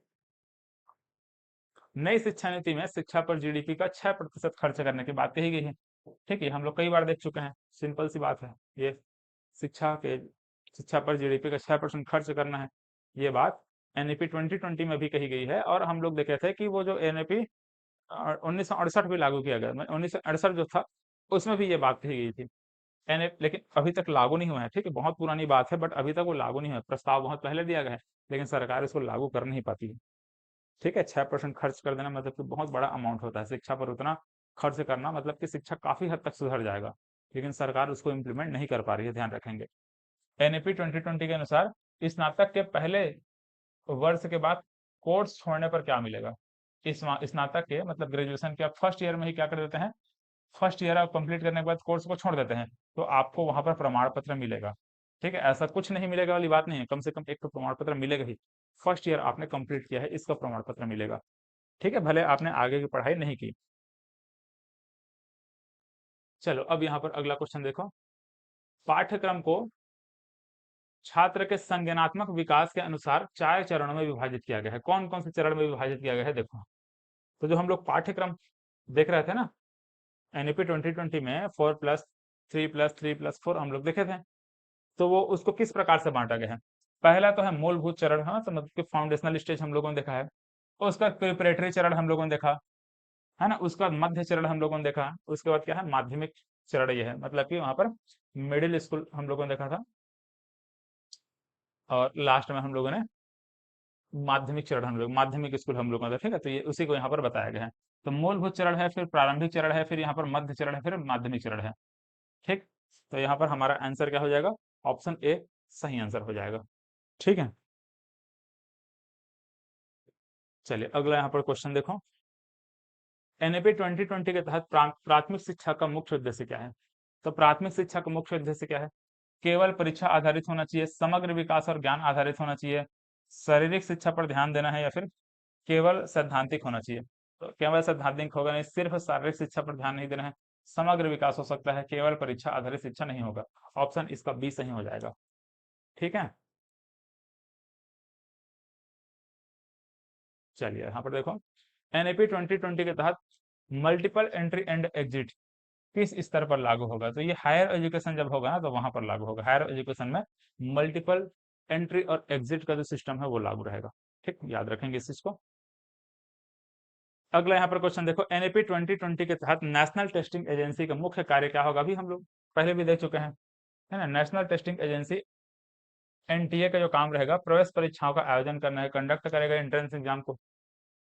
नई शिक्षा नीति में शिक्षा पर जीडीपी का 6% खर्च करने की बात कही गई है। ठीक है, हम लोग कई बार देख चुके हैं, सिंपल सी बात है ये, शिक्षा के शिक्षा पर जीडीपी का 6% खर्च करना है। ये बात एनईपी 2020 में भी कही गई है, और हम लोग देखे थे कि वो जो एनईपी 1968 भी लागू किया गया, 1968 जो था उसमें भी ये बात कही गई थी। लेकिन अभी तक लागू नहीं हुआ है, ठीक है, बहुत पुरानी बात है, बट अभी तक वो लागू नहीं हुआ, प्रस्ताव बहुत पहले दिया गया है, लेकिन सरकार इसको लागू कर नहीं पाती है। ठीक है, 6% खर्च कर देना मतलब कि बहुत बड़ा अमाउंट होता है, शिक्षा पर उतना खर्च करना मतलब कि शिक्षा काफी हद तक सुधर जाएगा, लेकिन सरकार उसको इम्प्लीमेंट नहीं कर पा रही है, ध्यान रखेंगे। एनईपी 2020 के अनुसार स्नातक के पहले वर्ष के बाद कोर्स छोड़ने पर क्या मिलेगा? स्नातक के मतलब ग्रेजुएशन के आप फर्स्ट ईयर में ही क्या कर देते हैं, फर्स्ट ईयर आप कंप्लीट करने के बाद कोर्स को छोड़ देते हैं, तो आपको वहां पर प्रमाण पत्र मिलेगा। ठीक है, ऐसा कुछ नहीं मिलेगा वाली बात नहीं है, कम से कम एक तो प्रमाण पत्र मिलेगा ही, फर्स्ट ईयर आपने कंप्लीट किया है इसका प्रमाण पत्र मिलेगा। ठीक है, भले आपने आगे की पढ़ाई नहीं की। चलो अब यहाँ पर अगला क्वेश्चन देखो, पाठ्यक्रम को छात्र के संज्ञानात्मक विकास के अनुसार 4 चरणों में विभाजित किया गया है। कौन कौन से चरण में विभाजित किया गया है देखो। तो जो हम लोग पाठ्यक्रम देख रहे थे ना एनईपी 2020 में 4+3+3+4 हम लोग देखे थे, तो वो उसको किस प्रकार से बांटा गया है। पहला तो है मूलभूत चरण, हाँ, तो मतलब कि फाउंडेशनल स्टेज हम लोगों ने देखा है। उसका प्रिपरेटरी चरण हम लोगों ने देखा है ना, उसका मध्य चरण हम लोगों ने देखा, उसके बाद क्या है माध्यमिक चरण, ये है मतलब कि वहां पर मिडिल स्कूल हम लोगों ने देखा था, और लास्ट में हम लोगों ने माध्यमिक चरण, हम लोग माध्यमिक स्कूल हम लोगों का, ठीक है, तो ये उसी को यहाँ पर बताया गया है। तो मूलभूत चरण है, फिर प्रारंभिक चरण है, फिर यहाँ पर मध्य चरण है, फिर माध्यमिक चरण है। ठीक, तो यहाँ पर हमारा आंसर क्या हो जाएगा, ऑप्शन ए सही आंसर हो जाएगा। ठीक है, चलिए अगला यहाँ पर क्वेश्चन देखो, एनएपी 2020 के तहत प्राथमिक शिक्षा का मुख्य उद्देश्य क्या है। तो प्राथमिक शिक्षा का मुख्य उद्देश्य क्या है, केवल परीक्षा आधारित होना चाहिए, समग्र विकास और ज्ञान आधारित होना चाहिए, शारीरिक शिक्षा पर ध्यान देना है, या फिर केवल सैद्धांतिक होना चाहिए। तो केवल सैद्धांतिक होगा नहीं, सिर्फ शारीरिक शिक्षा पर ध्यान नहीं देना है, समग्र विकास हो सकता है, केवल परीक्षा आधारित शिक्षा नहीं होगा। ऑप्शन इसका बी सही हो जाएगा। ठीक है, चलिए यहाँ पर देखो, एनएपी 2020 के तहत मल्टीपल एंट्री एंड एग्जिट किस स्तर पर लागू होगा। तो ये हायर एजुकेशन जब होगा ना तो वहां पर लागू होगा, हायर एजुकेशन में मल्टीपल एंट्री और एग्जिट का जो सिस्टम है वो लागू रहेगा। ठीक, याद रखेंगे इस चीज को। अगला यहाँ पर क्वेश्चन देखो, एनएपी 2020 के तहत नेशनल टेस्टिंग एजेंसी का मुख्य कार्य क्या होगा। अभी हम लोग पहले भी देख चुके हैं, है ना। नेशनल टेस्टिंग एजेंसी एनटीए का जो काम रहेगा, प्रवेश परीक्षाओं का आयोजन करना है, कंडक्ट करेगा एंट्रेंस एग्जाम को,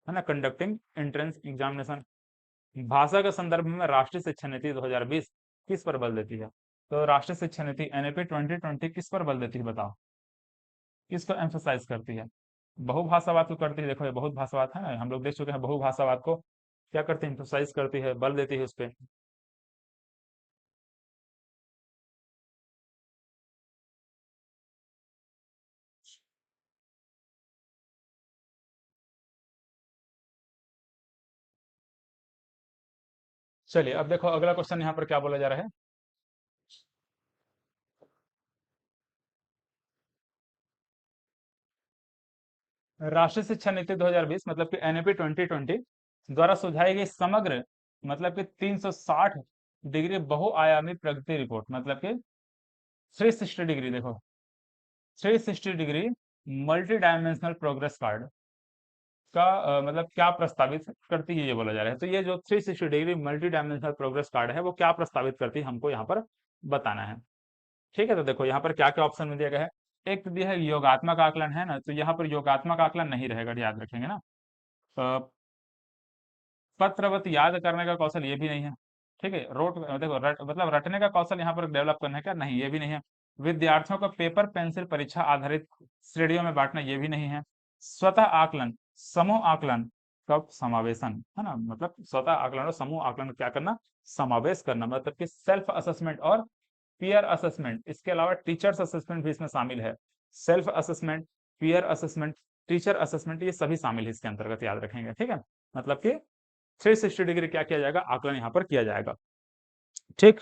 है ना, कंडक्टिंग एंट्रेंस एग्जामिनेशन। भाषा के संदर्भ में राष्ट्रीय शिक्षा नीति 2020 किस पर बल देती है। तो राष्ट्रीय शिक्षा नीति एनएपी 2020 किस पर बल देती है बताओ, किसको एम्फोसाइज करती है। बहुभाषावाद को करती है, देखो ये बहुत भाषावाद है ना, हम लोग देख चुके हैं, बहुभाषावाद को क्या करती है, एम्फोसाइज करती है, बल देती है उस पर। चलिए अब देखो अगला क्वेश्चन यहाँ पर क्या बोला जा रहा है, राष्ट्रीय शिक्षा नीति 2020 मतलब कि एनएपी 2020 द्वारा सुझाई गई समग्र मतलब कि 360 डिग्री बहुआयामी प्रगति रिपोर्ट मतलब कि 360 डिग्री, देखो 360 degree multi dimensional progress card का मतलब क्या प्रस्तावित करती है, ये बोला जा रहा है। तो ये जो 360 degree multi dimensional progress card है वो क्या प्रस्तावित करती है हमको यहाँ पर बताना है। ठीक है, तो देखो यहाँ पर क्या क्या ऑप्शन में दिया गया है। एक तो दिया है योगात्मक आकलन, है ना, तो यहाँ पर योगात्मक आकलन नहीं रहेगा, याद रखेंगे ना। पत्रवत याद करने का कौशल ये भी नहीं है। ठीक है, देखो मतलब रटने का कौशल यहाँ पर डेवलप करने का नहीं, ये भी नहीं है। विद्यार्थियों को पेपर पेंसिल परीक्षा आधारित श्रेणियों में बांटना, ये भी नहीं है। स्वतः आकलन, समूह आकलन का समावेशन, है ना, मतलब स्वतः आकलन और समूह आकलन क्या करना, समावेश करना, मतलब कि सेल्फ असेसमेंट और पीयर असेसमेंट, इसके अलावा टीचर्स असेसमेंट भी इसमें शामिल है। Self assessment, peer assessment, teacher assessment, ये सभी शामिल है इसके अंतर्गत, याद रखेंगे। ठीक है, मतलब कि 360 डिग्री क्या किया जाएगा, आकलन यहाँ पर किया जाएगा। ठीक,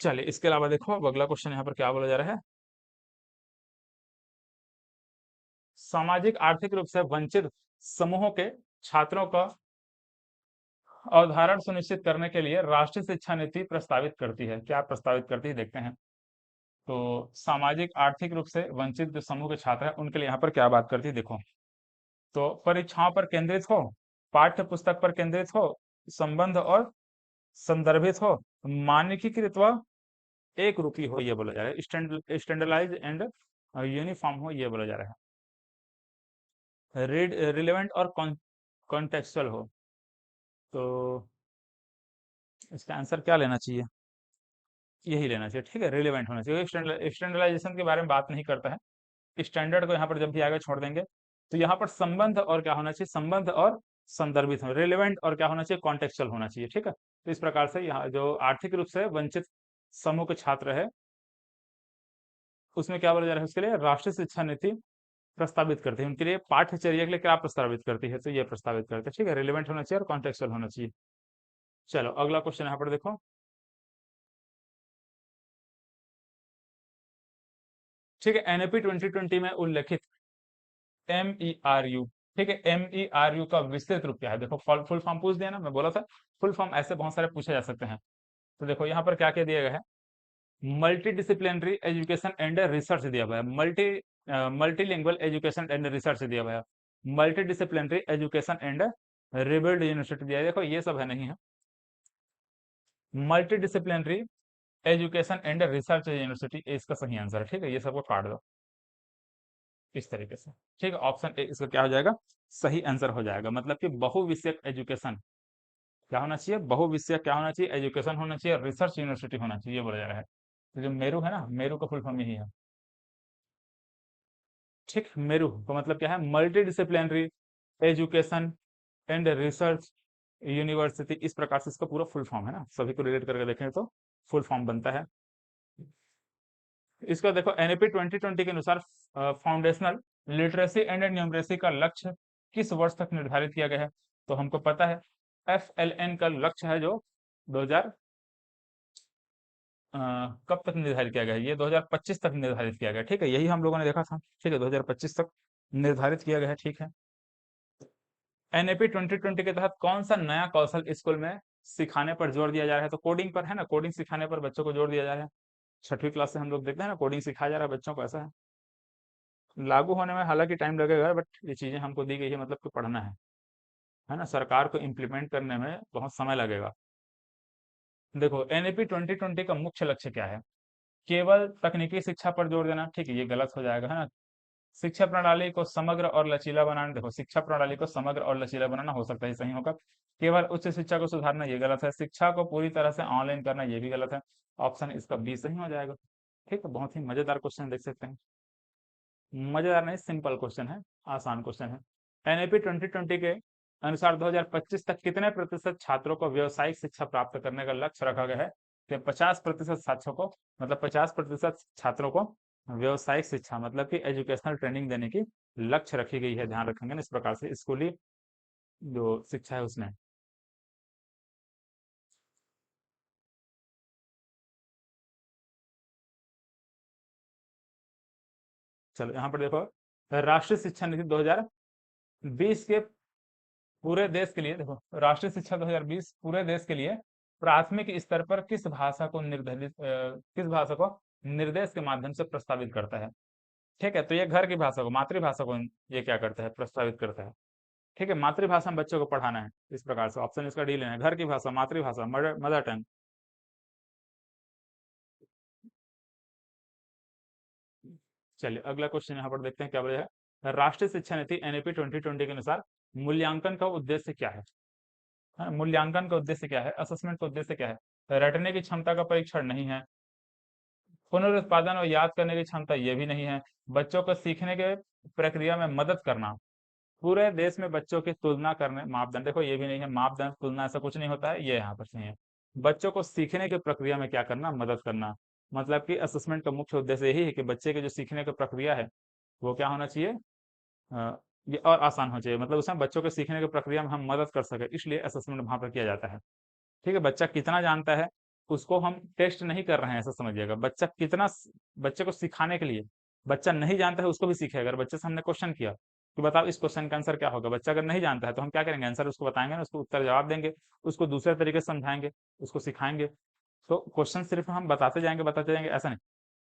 चलिए इसके अलावा देखो अब अगला क्वेश्चन यहाँ पर क्या बोला जा रहा है, सामाजिक आर्थिक रूप से वंचित समूहों के छात्रों का अवधारण सुनिश्चित करने के लिए राष्ट्रीय शिक्षा नीति प्रस्तावित करती है, क्या प्रस्तावित करती है देखते हैं। तो सामाजिक आर्थिक रूप से वंचित जो समूह के छात्र हैं उनके लिए यहाँ पर क्या बात करती है देखो। तो परीक्षाओं पर केंद्रित हो, पाठ्य पुस्तक पर केंद्रित हो, संबंध और संदर्भित हो, मानकीकृत व एक रूपी हो, ये बोला जा रहा है। स्टैंडर्डाइज एंड यूनिफॉर्म हो, ये बोला जा रहा है। रिलेवेंट और कॉन्टेक्चुअल हो। तो इसका आंसर क्या लेना चाहिए? यही लेना चाहिए, ठीक है, रिलेवेंट होना चाहिए। स्टैंडर्डाइजेशन के बारे में बात नहीं करता है, स्टैंडर्ड को यहाँ पर जब भी आगे छोड़ देंगे। तो यहाँ पर संबंध और क्या होना चाहिए, संबंध और संदर्भित हो, रिलेवेंट और क्या होना चाहिए, कॉन्टेक्चुअल होना चाहिए, ठीक है। तो इस प्रकार से यहाँ जो आर्थिक रूप से वंचित समूह के छात्र है उसमें क्या बोला जा रहा है, उसके लिए राष्ट्रीय शिक्षा नीति प्रस्तावित करती है, उनके लिए पाठ्यचर्या के लिए क्या प्रस्तावित करती है, तो ये प्रस्तावित करते हैं, ठीक है। रिलेवेंट होना चाहिए और कॉन्टेक्चुअल होना चाहिए। चलो अगला क्वेश्चन यहाँ पर देखो। ठीक है, एनएपी 2020 में उल्लेखित MERU, ठीक है, MERU का विस्तृत रूप क्या है? देखो फुल फॉर्म पूछ दिया ना, मैं बोला था फुल फॉर्म ऐसे बहुत सारे पूछे जा सकते हैं। तो देखो यहाँ पर क्या क्या दिया गया है, multi disciplinary education and research दिया हुआ है, मल्टीलिंगुअल एजुकेशन एंड रिसर्च दिया हुआ है, multi disciplinary education and rebuild university दिया है। देखो ये सब है नहीं है, multi disciplinary education and research university इसका सही आंसर है, ठीक है। ये सबको काट दो इस तरीके से, ठीक है। ऑप्शन ए इसका क्या हो जाएगा, सही आंसर हो जाएगा। मतलब कि बहुविषयक एजुकेशन क्या होना चाहिए, बहुविषयक क्या होना चाहिए, एजुकेशन होना चाहिए, रिसर्च यूनिवर्सिटी होना चाहिए, ये बोला जा रहा है। तो जो मेरू है ना, मेरू का फुल फॉर्म यही है, ठीक। मेरू का मतलब क्या है, multi disciplinary education and research university, इस प्रकार से इसका पूरा फुल फॉर्म है ना, सभी को रिलेट करके देखें तो फुल फॉर्म बनता है। इसका देखो एनईपी 2020 के अनुसार फाउंडेशनल लिटरेसी एंड न्यूमरेसी का लक्ष्य किस वर्ष तक निर्धारित किया गया है? तो हमको पता है FLN का लक्ष्य है जो 2000 कब तक निर्धारित किया गया है, ये 2025 तक निर्धारित किया गया, ठीक है। यही हम लोगों ने देखा था, ठीक है, 2025 तक निर्धारित किया गया है, ठीक है। एनएपी 2020 के तहत कौन सा नया कौशल स्कूल में सिखाने पर जोर दिया जा रहा है? तो कोडिंग पर है ना, कोडिंग सिखाने पर बच्चों को जोर दिया जा रहा है। छठवीं क्लास से हम लोग देखते हैं ना, कोडिंग सिखाया जा रहा है बच्चों को, ऐसा है। लागू होने में हालांकि टाइम लगेगा, बट ये चीजें हमको दी गई है, मतलब कि पढ़ना है ना, सरकार को इम्प्लीमेंट करने में बहुत समय लगेगा। देखो एनईपी 2020 का मुख्य लक्ष्य क्या है, केवल तकनीकी शिक्षा पर जोर देना, ठीक है, ये गलत हो जाएगा, है ना। शिक्षा प्रणाली को समग्र और लचीला बनाना, देखो शिक्षा प्रणाली को समग्र और लचीला बनाना हो सकता है, सही होगा। केवल उच्च शिक्षा को सुधारना, ये गलत है। शिक्षा को पूरी तरह से ऑनलाइन करना, ये भी गलत है। ऑप्शन इसका बी सही हो जाएगा, ठीक है। बहुत ही मजेदार क्वेश्चन देख सकते हैं, मजेदार नहीं, सिंपल क्वेश्चन है, आसान क्वेश्चन है। एनएपी 2020 के अनुसार 2025 तक कितने प्रतिशत छात्रों को व्यावसायिक शिक्षा प्राप्त करने का लक्ष्य रखा गया है? कि 50% छात्रों को, मतलब 50% छात्रों को व्यावसायिक शिक्षा मतलब कि एजुकेशनल ट्रेनिंग देने की लक्ष्य रखी गई है, ध्यान रखेंगे ना इस प्रकार से स्कूली जो शिक्षा है उसमें। चलो यहाँ पर देखो, राष्ट्रीय शिक्षा नीति 2020 के पूरे देश के लिए, देखो राष्ट्रीय शिक्षा 2020 पूरे देश के लिए प्राथमिक स्तर पर किस भाषा को निर्धारित किस भाषा को निर्देश के माध्यम से प्रस्तावित करता है? ठीक है, तो ये घर की भाषा को, मातृभाषा को ये क्या करता है, प्रस्तावित करता है, ठीक है। मातृभाषा में बच्चों को पढ़ाना है, इस प्रकार से ऑप्शन इसका डी लेना है, घर की भाषा, मातृभाषा, मदर टंग। चलिए अगला क्वेश्चन यहाँ पर देखते हैं क्या बोला है। राष्ट्रीय शिक्षा नीति एनईपी 2020 के अनुसार मूल्यांकन का उद्देश्य क्या है? हाँ, मूल्यांकन का उद्देश्य क्या है, असेसमेंट का उद्देश्य क्या है? रटने की क्षमता का परीक्षण नहीं है, पुनरुत्पादन और याद करने की क्षमता ये भी नहीं है, बच्चों को सीखने के प्रक्रिया में मदद करना, पूरे देश में बच्चों की तुलना करने मापदंड, देखो ये भी नहीं है, मापदंड तुलना ऐसा कुछ नहीं होता है, ये यहाँ पर सही है। बच्चों को सीखने की प्रक्रिया में क्या करना, मदद करना, मतलब कि असेसमेंट का मुख्य उद्देश्य यही है कि बच्चे की जो सीखने की प्रक्रिया है वो क्या होना चाहिए, ये और आसान हो चाहिए, मतलब उसमें बच्चों के सीखने की प्रक्रिया में हम मदद कर सके, इसलिए असेसमेंट वहां पर किया जाता है, ठीक है। बच्चा कितना जानता है उसको हम टेस्ट नहीं कर रहे हैं, ऐसा समझिएगा। बच्चा कितना, बच्चे को सिखाने के लिए, बच्चा नहीं जानता है उसको भी सीखेगा। अगर बच्चे से हमने क्वेश्चन किया कि बताओ इस क्वेश्चन का आंसर क्या होगा, बच्चा अगर नहीं जानता है तो हम क्या करेंगे, आंसर उसको बताएंगे ना, उसको उत्तर जवाब देंगे, उसको दूसरे तरीके से समझाएंगे, उसको सिखाएंगे। तो क्वेश्चन सिर्फ हम बताते जाएंगे ऐसा नहीं,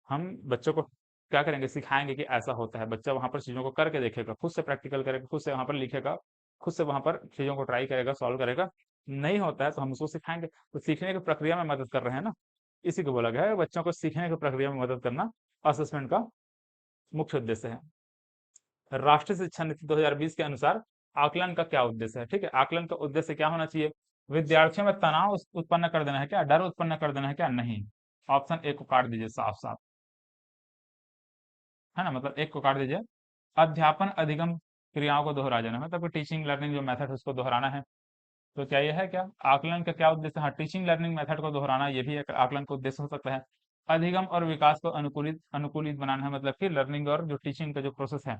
हम बच्चों को क्या करेंगे, सिखाएंगे कि ऐसा होता है। बच्चा वहां पर चीजों को करके देखेगा, खुद से प्रैक्टिकल करेगा, खुद से वहां पर लिखेगा, खुद से वहां पर चीजों को ट्राई करेगा, सॉल्व करेगा। नहीं होता है तो हम उसको सिखाएंगे, तो सीखने की प्रक्रिया में मदद कर रहे हैं ना। इसी को बोला गया है बच्चों को सीखने की प्रक्रिया में मदद करना असेसमेंट का मुख्य उद्देश्य है। राष्ट्रीय शिक्षा नीति 2020 के अनुसार आकलन का क्या उद्देश्य है? ठीक है, आकलन का उद्देश्य क्या होना चाहिए? विद्यार्थियों में तनाव उत्पन्न कर देना है क्या, डर उत्पन्न कर देना है क्या? नहीं। ऑप्शन ए को काट दीजिए साफ साफ, है ना, मतलब एक को काट दीजिए। अध्यापन अधिगम क्रियाओं को दोहरा जाना, मतलब टीचिंग लर्निंग जो मेथड है उसको दोहराना है। तो क्या ये है क्या आकलन का क्या उद्देश्य? हाँ, टीचिंग लर्निंग मेथड को दोहराना, ये भी एक आकलन का उद्देश्य हो सकता है। अधिगम और विकास को अनुकूलित अनुकूलित बनाना है, मतलब कि लर्निंग और जो टीचिंग का जो प्रोसेस है,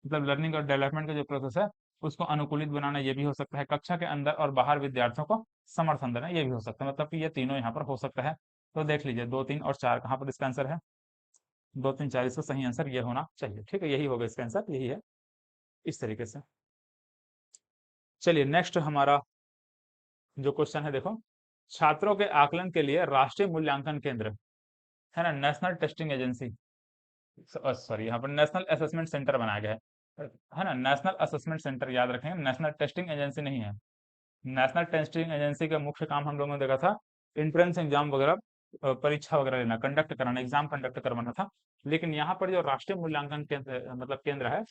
मतलब लर्निंग और डेवलपमेंट का जो प्रोसेस है उसको अनुकूलित बनाना, ये भी हो सकता है। कक्षा के अंदर और बाहर विद्यार्थियों को समर्थन देना, ये भी हो सकता है। मतलब कि ये तीनों यहाँ पर हो सकता है। तो देख लीजिए 2, 3 और 4 कहाँ पर इसका आंसर है? 2, 3, 4 इसका सही आंसर ये होना चाहिए। ठीक है, यही होगा इसका आंसर, यही है, इस तरीके से। चलिए नेक्स्ट हमारा जो क्वेश्चन है देखो, छात्रों के आकलन के लिए राष्ट्रीय मूल्यांकन केंद्र, है ना, नेशनल टेस्टिंग एजेंसी, सॉरी यहाँ पर नेशनल असेसमेंट सेंटर बनाया गया है ना, नेशनल असेसमेंट सेंटर याद रखेंगे, नेशनल टेस्टिंग एजेंसी नहीं है। नेशनल टेस्टिंग एजेंसी का मुख्य काम हम लोगों ने देखा था एंट्रेंस एग्जाम वगैरह, परीक्षा वगैरह लेना, कंडक्ट कराना, एग्जाम कंडक्ट करवाना था। लेकिन यहाँ पर जो राष्ट्रीय मूल्यांकन केंद्र मतलब केंद्र है,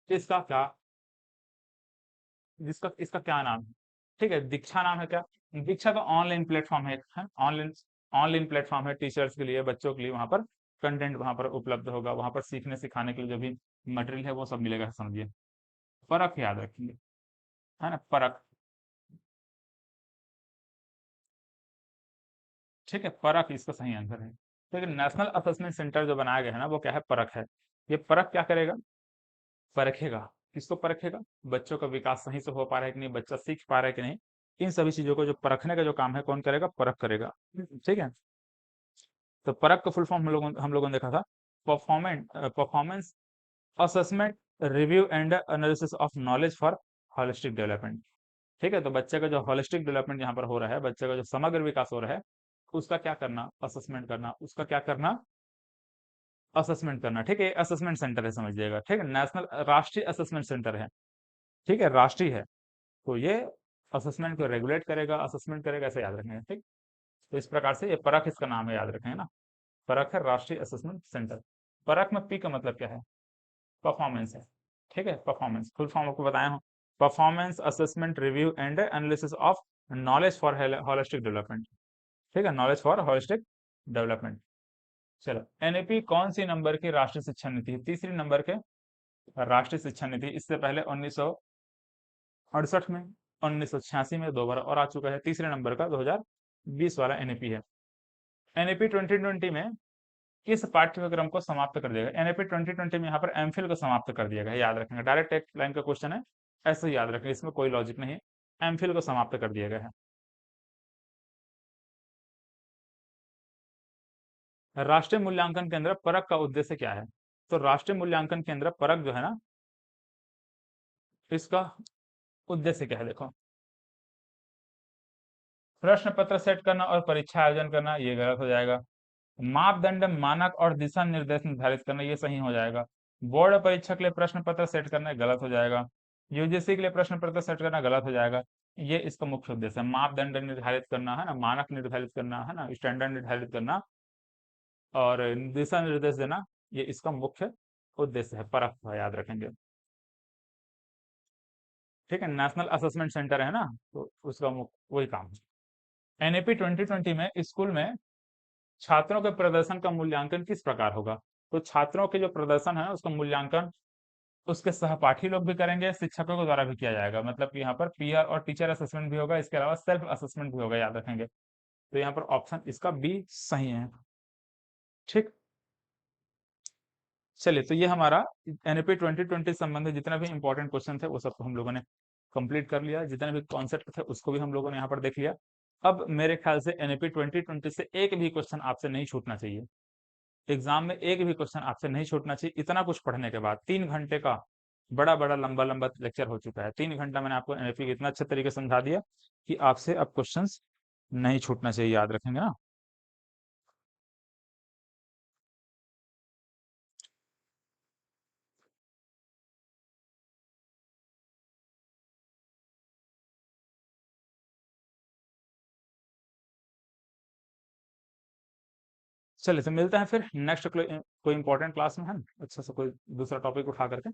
इसका क्या, जिसका इसका क्या नाम है? ठीक है, दीक्षा नाम है क्या? दीक्षा का ऑनलाइन प्लेटफॉर्म है ऑनलाइन, ऑनलाइन प्लेटफॉर्म है टीचर्स के लिए, बच्चों के लिए। वहां पर कंटेंट वहां पर उपलब्ध होगा, वहां पर सीखने सिखाने के लिए जो भी मटेरियल है वो सब मिलेगा, समझिए। परख याद रखिए, है ना, परख। ठीक है, परख इसका सही आंसर है। ठीक है, नेशनल असेसमेंट सेंटर जो बनाया गया है ना, वो क्या है? परख है। ये परख क्या करेगा? परखेगा। किसको परखेगा? बच्चों का विकास सही से हो पा रहा है कि नहीं, बच्चा सीख पा रहा है कि नहीं, इन सभी चीजों को जो परखने का जो काम है कौन करेगा? परख करेगा। ठीक है, तो परख का फुल फॉर्म हम लोगों ने देखा था, performance assessment review and analysis of knowledge for holistic development. ठीक है, तो बच्चे का जो होलिस्टिक डेवलपमेंट यहाँ पर हो रहा है, बच्चे का जो समग्र विकास हो रहा है, उसका क्या करना? असेसमेंट करना। उसका क्या करना? असेसमेंट करना। ठीक है, असेसमेंट सेंटर है, समझिएगा। ठीक है, नेशनल राष्ट्रीय असेसमेंट सेंटर है। ठीक है, राष्ट्रीय है, तो ये असेसमेंट को रेगुलेट करेगा, असेसमेंट करेगा, ऐसे याद रखेंगे। ठीक, तो इस प्रकार से ये परख इसका नाम है, याद रखेंगे ना। परख है राष्ट्रीय असेसमेंट सेंटर। परख में पी का मतलब क्या है? परफॉर्मेंस है। ठीक है, परफॉर्मेंस फुल फॉर्म आपको बताया हूँ, performance assessment review and analysis of knowledge for holistic development. ठीक है, नॉलेज फॉर होलिस्टिक डेवलपमेंट। चलो, एनईपी कौन सी नंबर की राष्ट्रीय शिक्षा नीति है? तीसरी नंबर के राष्ट्रीय शिक्षा नीति। इससे पहले 1968 में, 1986 में, दो बार और आ चुका है। तीसरे नंबर का 2020 वाला एनईपी है। एनईपी 2020 में किस पाठ्यक्रम को समाप्त कर दिया गया? एनईपी 2020 में यहाँ पर एमफिल को समाप्त कर दिया गया है, याद रखेंगे। डायरेक्ट एक लाइन का क्वेश्चन है, ऐसे ही याद रखेंगे, इसमें कोई लॉजिक नहीं है। एमफिल को समाप्त कर दिया गया है। राष्ट्रीय मूल्यांकन केंद्र परख का उद्देश्य क्या है? तो राष्ट्रीय मूल्यांकन केंद्र परख जो है ना, इसका उद्देश्य क्या है? देखो, प्रश्न पत्र सेट करना और परीक्षा आयोजन करना, ये गलत हो जाएगा। मापदंड, मानक और दिशा निर्देश निर्धारित करना, ये सही हो जाएगा। बोर्ड परीक्षा के लिए प्रश्न पत्र सेट करना गलत हो जाएगा। यूजीसी के लिए प्रश्न पत्र सेट करना गलत हो जाएगा। ये इसका मुख्य उद्देश्य है, मापदंड निर्धारित करना, है ना, मानक निर्धारित करना, है ना, स्टैंडर्ड निर्धारित करना और दिशा निर्देश देना, ये इसका मुख्य उद्देश्य है, परख है, याद रखेंगे। ठीक है, नेशनल असेसमेंट सेंटर है ना, तो उसका वही काम है। एनएपी 2020 में स्कूल में छात्रों के प्रदर्शन का मूल्यांकन किस प्रकार होगा? तो छात्रों के जो प्रदर्शन है उसका मूल्यांकन उसके सहपाठी लोग भी करेंगे, शिक्षकों के द्वारा भी किया जाएगा। मतलब कि यहाँ पर पीआर और टीचर असेसमेंट भी होगा, इसके अलावा सेल्फ असेसमेंट भी होगा, याद रखेंगे। तो यहाँ पर ऑप्शन इसका बी सही है। ठीक, चलिए, तो ये हमारा एनईपी 2020 से संबंधित जितना भी इंपॉर्टेंट क्वेश्चन थे वो सब हम लोगों ने कंप्लीट कर लिया। जितने भी कॉन्सेप्ट थे उसको भी हम लोगों ने यहाँ पर देख लिया। अब मेरे ख्याल से एनईपी 2020 से एक भी क्वेश्चन आपसे नहीं छूटना चाहिए। एग्जाम में एक भी क्वेश्चन आपसे नहीं छूटना चाहिए। इतना कुछ पढ़ने के बाद 3 घंटे का बड़ा बड़ा लंबा लंबा लेक्चर हो चुका है। 3 घंटा मैंने आपको एनएलपी इतना अच्छे तरीके से समझा दिया कि आपसे अब क्वेश्चंस नहीं छूटना चाहिए, याद रखेंगे ना। चलिए तो मिलते हैं फिर नेक्स्ट कोई इंपॉर्टेंट क्लास में, है ना? अच्छा सा कोई दूसरा टॉपिक उठा करके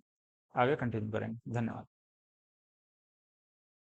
आगे कंटिन्यू करेंगे। धन्यवाद।